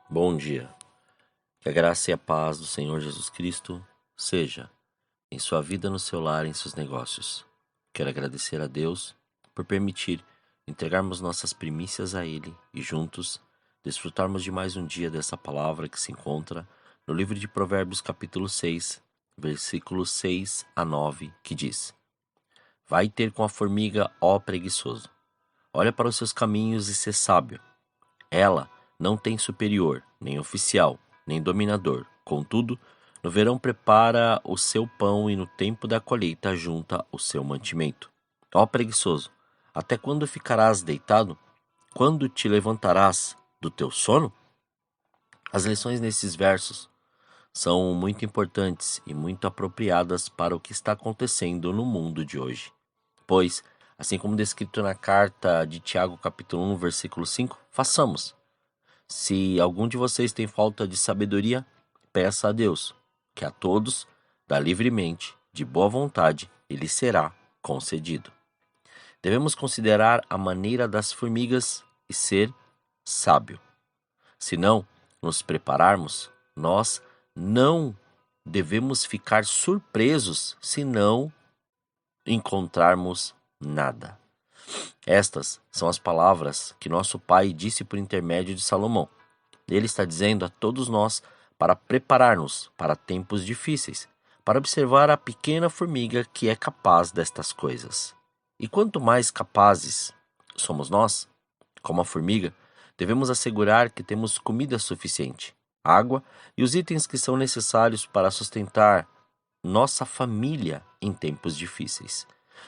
Bom dia. Que a graça e a paz do Senhor Jesus Cristo seja em sua vida, no seu lar, em seus negócios. Quero agradecer a Deus por permitir entregarmos nossas primícias a Ele e juntos desfrutarmos de mais um dia dessa palavra que se encontra no livro de Provérbios capítulo 6, versículos 6 a 9, que diz: Vai ter com a formiga, ó preguiçoso. Olha para os seus caminhos e sê sábio. Ela não tem superior, nem oficial, nem dominador. Contudo, no verão prepara o seu pão e no tempo da colheita junta o seu mantimento. Ó preguiçoso, até quando ficarás deitado? Quando te levantarás do teu sono? As lições nesses versos são muito importantes e muito apropriadas para o que está acontecendo no mundo de hoje. Pois, assim como descrito na carta de Tiago capítulo 1, versículo 5, façamos. Se algum de vocês tem falta de sabedoria, peça a Deus, que a todos dá livremente, de boa vontade, e lhe será concedido. Devemos considerar a maneira das formigas e ser sábio. Se não nos prepararmos, nós não devemos ficar surpresos se não encontrarmos nada. Estas são as palavras que nosso Pai disse por intermédio de Salomão. Ele está dizendo a todos nós para preparar-nos para tempos difíceis, para observar a pequena formiga que é capaz destas coisas. E quanto mais capazes somos nós, como a formiga, devemos assegurar que temos comida suficiente, água e os itens que são necessários para sustentar nossa família em tempos difíceis.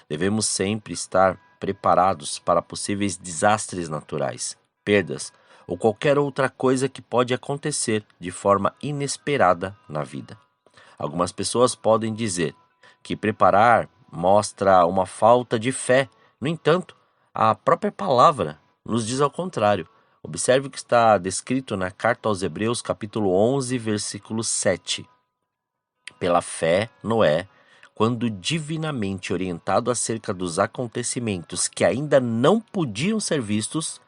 Devemos sempre estar preparados para possíveis desastres naturais, perdas ou qualquer outra coisa que pode acontecer de forma inesperada na vida. Algumas pessoas podem dizer que preparar mostra uma falta de fé. No entanto, a própria palavra nos diz ao contrário. Observe o que está descrito na carta aos Hebreus, capítulo 11, versículo 7. Pela fé, Noé, quando divinamente orientado acerca dos acontecimentos que ainda não podiam ser vistos,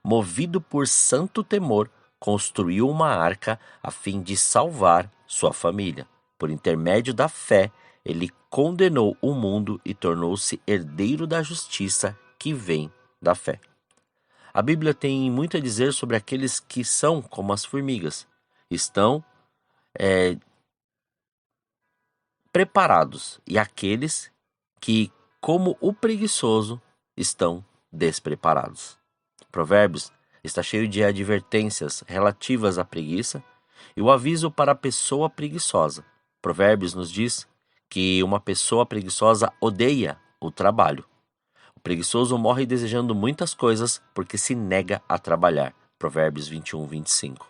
movido por santo temor, construiu uma arca a fim de salvar sua família. Por intermédio da fé, ele condenou o mundo e tornou-se herdeiro da justiça que vem da fé. A Bíblia tem muito a dizer sobre aqueles que são como as formigas. Estão preparados e aqueles que, como o preguiçoso, estão despreparados. Provérbios está cheio de advertências relativas à preguiça e o aviso para a pessoa preguiçosa. Provérbios nos diz que uma pessoa preguiçosa odeia o trabalho. O preguiçoso morre desejando muitas coisas porque se nega a trabalhar. Provérbios 21, 25.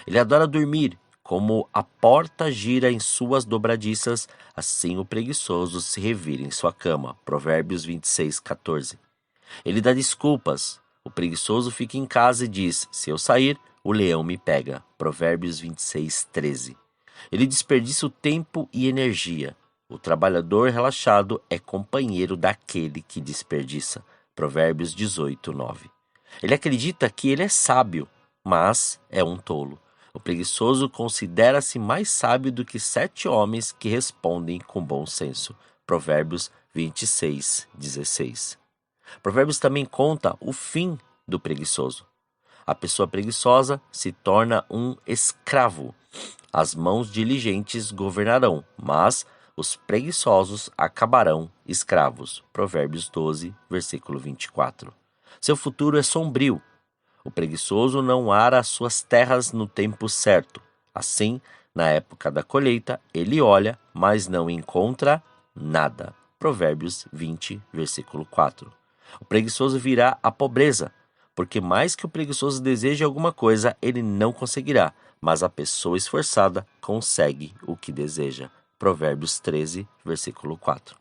Ele adora dormir. Como a porta gira em suas dobradiças, assim o preguiçoso se revira em sua cama. Provérbios 26, 14. Ele dá desculpas. O preguiçoso fica em casa e diz: se eu sair, o leão me pega. Provérbios 26, 13. Ele desperdiça o tempo e energia. O trabalhador relaxado é companheiro daquele que desperdiça. Provérbios 18, 9. Ele acredita que ele é sábio, mas é um tolo. O preguiçoso considera-se mais sábio do que 7 homens que respondem com bom senso. Provérbios 26, 16. Provérbios também conta o fim do preguiçoso. A pessoa preguiçosa se torna um escravo. As mãos diligentes governarão, mas os preguiçosos acabarão escravos. Provérbios 12, versículo 24. Seu futuro é sombrio. O preguiçoso não ara as suas terras no tempo certo. Assim, na época da colheita, ele olha, mas não encontra nada. Provérbios 20, versículo 4. O preguiçoso virá à pobreza, porque mais que o preguiçoso deseje alguma coisa, ele não conseguirá, mas a pessoa esforçada consegue o que deseja. Provérbios 13, versículo 4.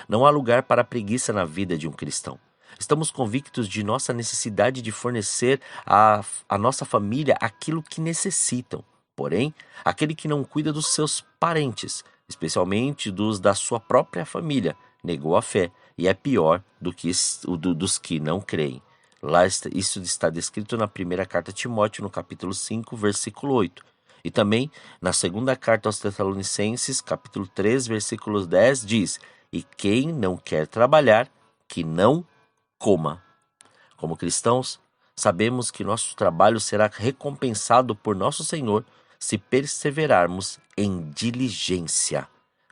Não há lugar para a preguiça na vida de um cristão. Estamos convictos de nossa necessidade de fornecer à nossa família aquilo que necessitam. Porém, aquele que não cuida dos seus parentes, especialmente dos da sua própria família, negou a fé e é pior do que dos que não creem. Isso está descrito na primeira carta a Timóteo, no capítulo 5, versículo 8. E também na segunda carta aos Tessalonicenses, capítulo 3, versículo 10, diz: E quem não quer trabalhar, que não coma. Como cristãos, sabemos que nosso trabalho será recompensado por nosso Senhor se perseverarmos em diligência,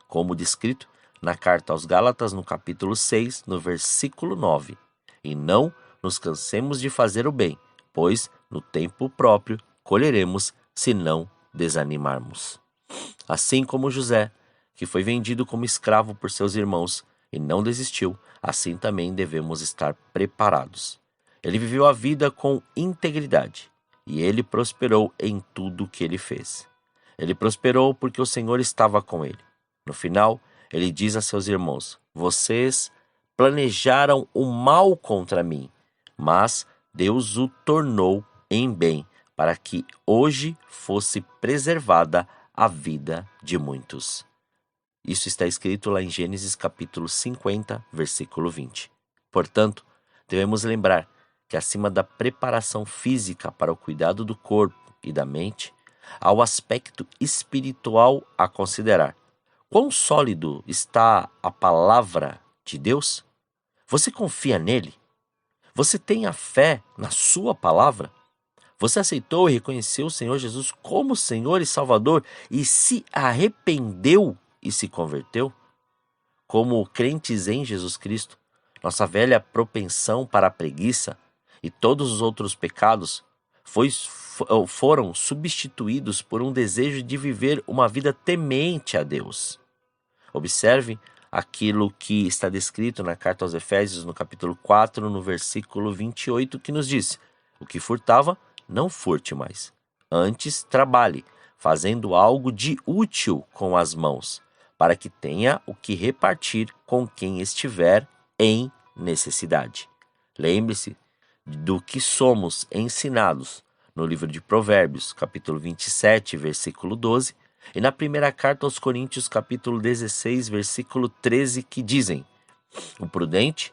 como descrito na carta aos Gálatas, no capítulo 6, no versículo 9. E não nos cansemos de fazer o bem, pois no tempo próprio colheremos se não desanimarmos. Assim como José, que foi vendido como escravo por seus irmãos e não desistiu, assim também devemos estar preparados. Ele viveu a vida com integridade e ele prosperou em tudo o que ele fez. Ele prosperou porque o Senhor estava com ele. No final, ele diz a seus irmãos: Vocês planejaram o mal contra mim, mas Deus o tornou em bem, para que hoje fosse preservada a vida de muitos. Isso está escrito lá em Gênesis capítulo 50, versículo 20. Portanto, devemos lembrar que acima da preparação física para o cuidado do corpo e da mente, há o aspecto espiritual a considerar. Quão sólido está a palavra de Deus? Você confia nele? Você tem a fé na sua palavra? Você aceitou e reconheceu o Senhor Jesus como Senhor e Salvador e se arrependeu e se converteu? Como crentes em Jesus Cristo, nossa velha propensão para a preguiça e todos os outros pecados foram substituídos por um desejo de viver uma vida temente a Deus. Observe aquilo que está descrito na carta aos Efésios, no capítulo 4, no versículo 28, que nos diz: O que furtava, não furte mais. Antes, trabalhe, fazendo algo de útil com as mãos, para que tenha o que repartir com quem estiver em necessidade. Lembre-se do que somos ensinados no livro de Provérbios, capítulo 27, versículo 12, e na primeira carta aos Coríntios, capítulo 16, versículo 13, que dizem: O prudente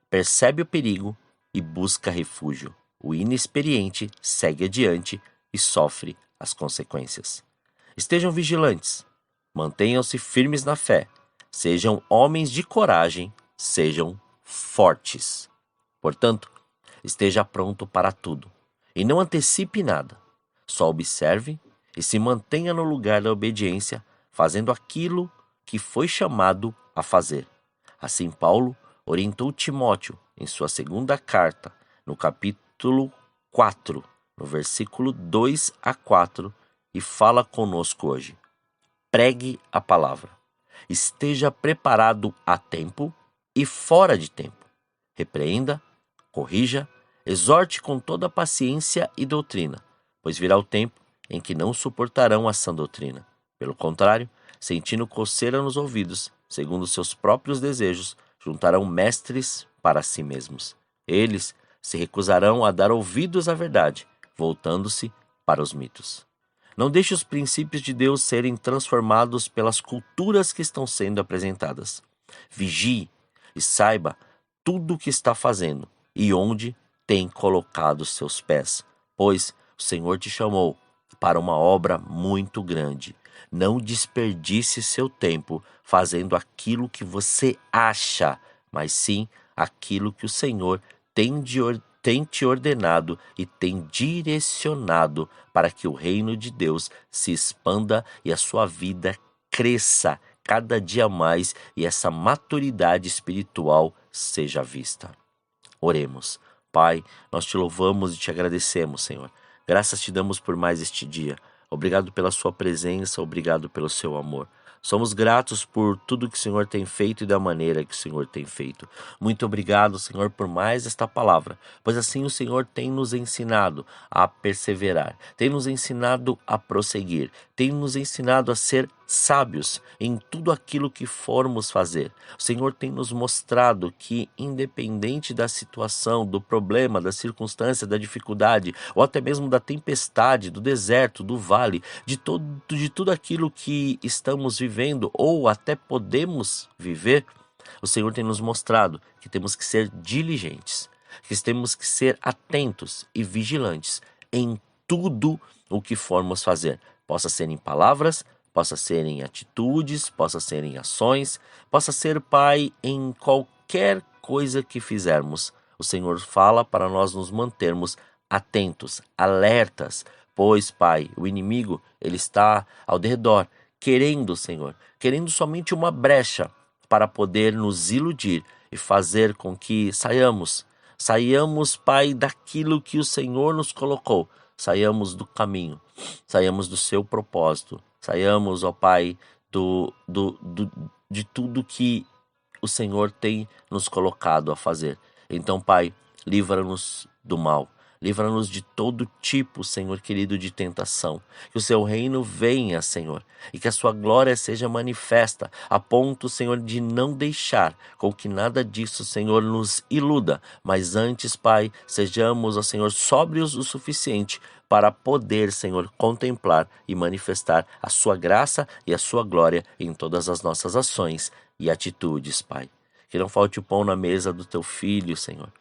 percebe o perigo e busca refúgio. O inexperiente segue adiante e sofre as consequências. Estejam vigilantes, mantenham-se firmes na fé, sejam homens de coragem, sejam fortes. Portanto, esteja pronto para tudo e não antecipe nada. Só observe e se mantenha no lugar da obediência, fazendo aquilo que foi chamado a fazer. Assim, Paulo orientou Timóteo em sua segunda carta, no capítulo 4, no versículo 2 a 4, e fala conosco hoje. Pregue a palavra. Esteja preparado a tempo e fora de tempo. Repreenda, corrija, exorte com toda paciência e doutrina, pois virá o tempo em que não suportarão a sã doutrina. Pelo contrário, sentindo coceira nos ouvidos, segundo seus próprios desejos, juntarão mestres para si mesmos. Eles se recusarão a dar ouvidos à verdade, voltando-se para os mitos. Não deixe os princípios de Deus serem transformados pelas culturas que estão sendo apresentadas. Vigie e saiba tudo o que está fazendo e onde tem colocado seus pés, pois o Senhor te chamou para uma obra muito grande. Não desperdice seu tempo fazendo aquilo que você acha, mas sim aquilo que o Senhor tem te ordenado e tem direcionado para que o reino de Deus se expanda e a sua vida cresça cada dia mais e essa maturidade espiritual seja vista. Oremos. Pai, nós te louvamos e te agradecemos, Senhor. Graças te damos por mais este dia. Obrigado pela sua presença, obrigado pelo seu amor. Somos gratos por tudo que o Senhor tem feito e da maneira que o Senhor tem feito. Muito obrigado, Senhor, por mais esta palavra, pois assim o Senhor tem nos ensinado a perseverar, tem nos ensinado a prosseguir, tem nos ensinado a ser sábios em tudo aquilo que formos fazer. O Senhor tem nos mostrado que, independente da situação, do problema, da circunstância, da dificuldade, ou até mesmo da tempestade, do deserto, do vale, de tudo aquilo que estamos vivendo ou até podemos viver, o Senhor tem nos mostrado que temos que ser diligentes. que temos que ser atentos e vigilantes em tudo o que formos fazer. Possa ser em palavras, possa ser em atitudes, possa ser em ações, possa ser, Pai, em qualquer coisa que fizermos. O Senhor fala para nós nos mantermos atentos, alertas, pois, Pai, o inimigo, ele está ao redor, querendo, Senhor, querendo somente uma brecha para poder nos iludir e fazer com que saiamos, Pai, daquilo que o Senhor nos colocou, saiamos do caminho, saiamos do seu propósito, saiamos, ó Pai, de tudo que o Senhor tem nos colocado a fazer. Então, Pai, livra-nos do mal. Livra-nos de todo tipo, Senhor querido, de tentação. Que o seu reino venha, Senhor, e que a sua glória seja manifesta, a ponto, Senhor, de não deixar com que nada disso, Senhor, nos iluda, mas antes, Pai, sejamos, ó Senhor, sóbrios o suficiente para poder, Senhor, contemplar e manifestar a sua graça e a sua glória em todas as nossas ações e atitudes, Pai. Que não falte o pão na mesa do teu filho, Senhor.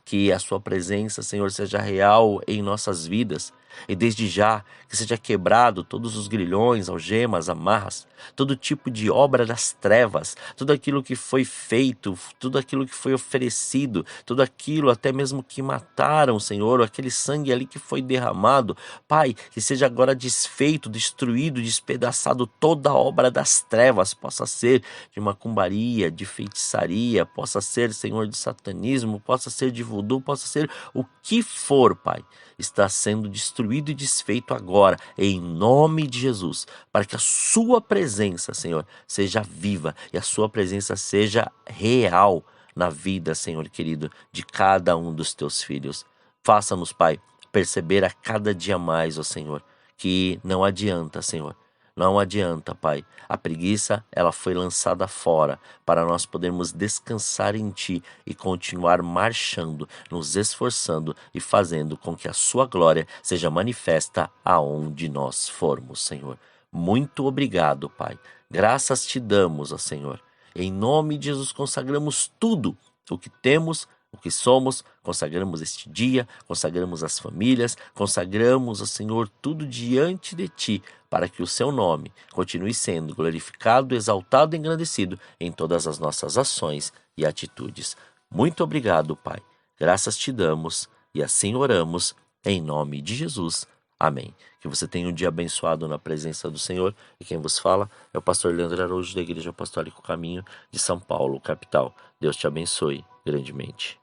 Que a sua presença, Senhor, seja real em nossas vidas. E desde já, que seja quebrado todos os grilhões, algemas, amarras, todo tipo de obra das trevas, tudo aquilo que foi feito, tudo aquilo que foi oferecido, tudo aquilo até mesmo que mataram, Senhor, aquele sangue ali que foi derramado. Pai, que seja agora desfeito, destruído, despedaçado toda a obra das trevas, possa ser de macumbaria, de feitiçaria, possa ser, Senhor, de satanismo, possa ser de voodoo, possa ser o que for, Pai, está sendo destruído e desfeito agora, em nome de Jesus, para que a sua presença, Senhor, seja viva e a sua presença seja real na vida, Senhor querido, de cada um dos teus filhos. Faça-nos, Pai, perceber a cada dia mais, ó Senhor, que não adianta, Senhor, não adianta, Pai. A preguiça, ela foi lançada fora para nós podermos descansar em Ti e continuar marchando, nos esforçando e fazendo com que a Sua glória seja manifesta aonde nós formos, Senhor. Muito obrigado, Pai. Graças te damos, ó Senhor. Em nome de Jesus consagramos tudo o que temos, o que somos, consagramos este dia, consagramos as famílias, consagramos, ó Senhor, tudo diante de Ti, para que o Seu nome continue sendo glorificado, exaltado e engrandecido em todas as nossas ações e atitudes. Muito obrigado, Pai. Graças te damos e assim oramos, em nome de Jesus. Amém. Que você tenha um dia abençoado na presença do Senhor. E quem vos fala é o pastor Leandro Araújo, da Igreja Apostólica Caminho de São Paulo, capital. Deus te abençoe grandemente.